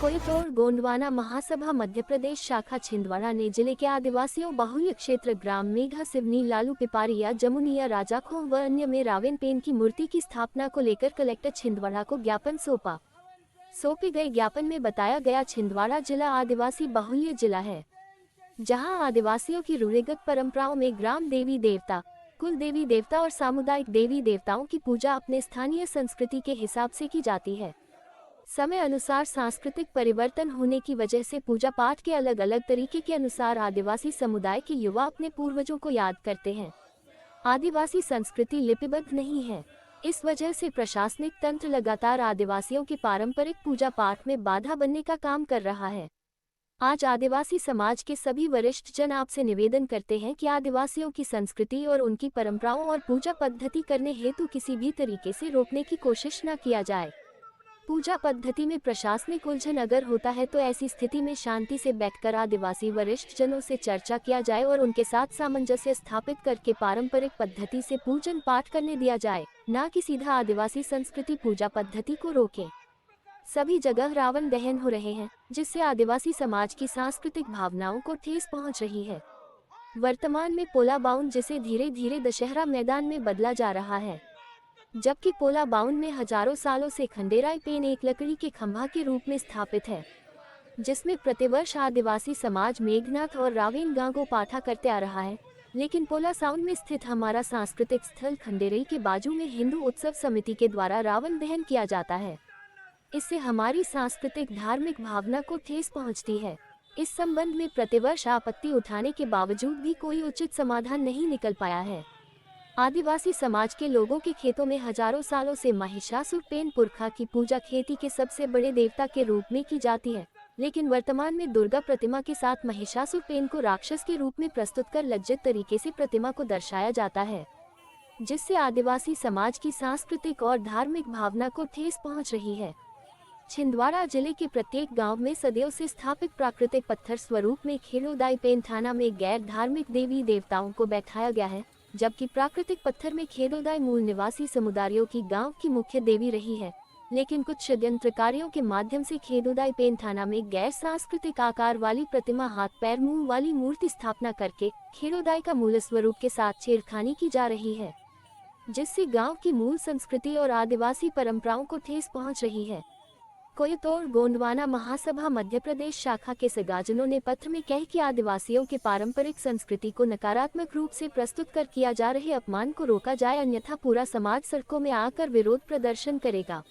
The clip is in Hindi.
कोयतोड़ गोंडवाना महासभा मध्य प्रदेश शाखा छिंदवाड़ा ने जिले के आदिवासियों बाहुल्य क्षेत्र ग्राम मेघा सिवनी लालू पिपारिया जमुनिया राजाखों व अन्य में रावेन पेन की मूर्ति की स्थापना को लेकर कलेक्टर छिंदवाड़ा को ज्ञापन सौंपा। सौंपे गए ज्ञापन में बताया गया छिंदवाड़ा जिला आदिवासी बाहुल्य जिला है, जहां आदिवासियों की रूढ़िगत परंपराओं में ग्राम देवी देवता, कुल देवी देवता और सामुदायिक देवी देवताओं की पूजा अपने स्थानीय संस्कृति के हिसाब से की जाती है। समय अनुसार सांस्कृतिक परिवर्तन होने की वजह से पूजा पाठ के अलग अलग तरीके के अनुसार आदिवासी समुदाय के युवा अपने पूर्वजों को याद करते हैं। आदिवासी संस्कृति लिपिबद्ध नहीं है, इस वजह से प्रशासनिक तंत्र लगातार आदिवासियों के पारंपरिक पूजा पाठ में बाधा बनने का काम कर रहा है। आज आदिवासी समाज के सभी वरिष्ठ जन आपसे निवेदन करते हैं कि आदिवासियों की संस्कृति और उनकी परंपराओं और पूजा पद्धति करने हेतु किसी भी तरीके से रोकने की कोशिश न किया जाए। पूजा पद्धति में प्रशासनिक उलझन अगर होता है तो ऐसी स्थिति में शांति से बैठकर आदिवासी वरिष्ठ जनों से चर्चा किया जाए और उनके साथ सामंजस्य स्थापित करके पारंपरिक पद्धति से पूजन पाठ करने दिया जाए, न कि सीधा आदिवासी संस्कृति पूजा पद्धति को रोके। सभी जगह रावण दहन हो रहे हैं, जिससे आदिवासी समाज की सांस्कृतिक भावनाओं को ठेस पहुंच रही है। वर्तमान में पोला बाउंड जिसे धीरे धीरे दशहरा मैदान में बदला जा रहा है, जबकि पोला बाउंड में हजारों सालों से खंडेराय पेन एक लकड़ी के खंभा के रूप में स्थापित है, जिसमें प्रतिवर्ष आदिवासी समाज मेघनाथ और रावेन गांगो पाठा करते आ रहा है। लेकिन पोला साउंड में स्थित हमारा सांस्कृतिक स्थल खंडेरई के बाजू में हिंदू उत्सव समिति के द्वारा रावण दहन किया जाता है। इससे हमारी सांस्कृतिक धार्मिक भावना को ठेस पहुंचती है। इस संबंध में प्रतिवर्ष आपत्ति उठाने के बावजूद भी कोई उचित समाधान नहीं निकल पाया है। आदिवासी समाज के लोगों के खेतों में हजारों सालों से महिषासुर पेन पुरखा की पूजा खेती के सबसे बड़े देवता के रूप में की जाती है, लेकिन वर्तमान में दुर्गा प्रतिमा के साथ महिषासुर पेन को राक्षस के रूप में प्रस्तुत कर लज्जित तरीके से प्रतिमा को दर्शाया जाता है, जिससे आदिवासी समाज की सांस्कृतिक और धार्मिक भावना को ठेस पहुंच रही है। छिंदवाड़ा जिले के प्रत्येक गांव में सदियों से स्थापित प्राकृतिक पत्थर स्वरूप में खेड़ोदाई पेन थाना में गैर धार्मिक देवी देवताओं को बैठाया गया है, जबकि प्राकृतिक पत्थर में खेड़ोदाई मूल निवासी समुदायों की गांव की मुख्य देवी रही है। लेकिन कुछ षड्यंत्रकारियों के माध्यम से खेड़ोदाई पेन थाना में गैर सांस्कृतिक आकार वाली प्रतिमा हाथ पैर मुंह वाली मूर्ति स्थापना करके खेड़ोदाई का मूल स्वरूप के साथ छेड़खानी की जा रही है, जिससे गाँव की मूल संस्कृति और आदिवासी परंपराओं को ठेस पहुँच रही है। कोयतोड़ गोंडवाना महासभा मध्य प्रदेश शाखा के सगाजनों ने पत्र में कहा कि आदिवासियों के पारंपरिक संस्कृति को नकारात्मक रूप से प्रस्तुत कर किया जा रहे अपमान को रोका जाए, अन्यथा पूरा समाज सड़कों में आकर विरोध प्रदर्शन करेगा।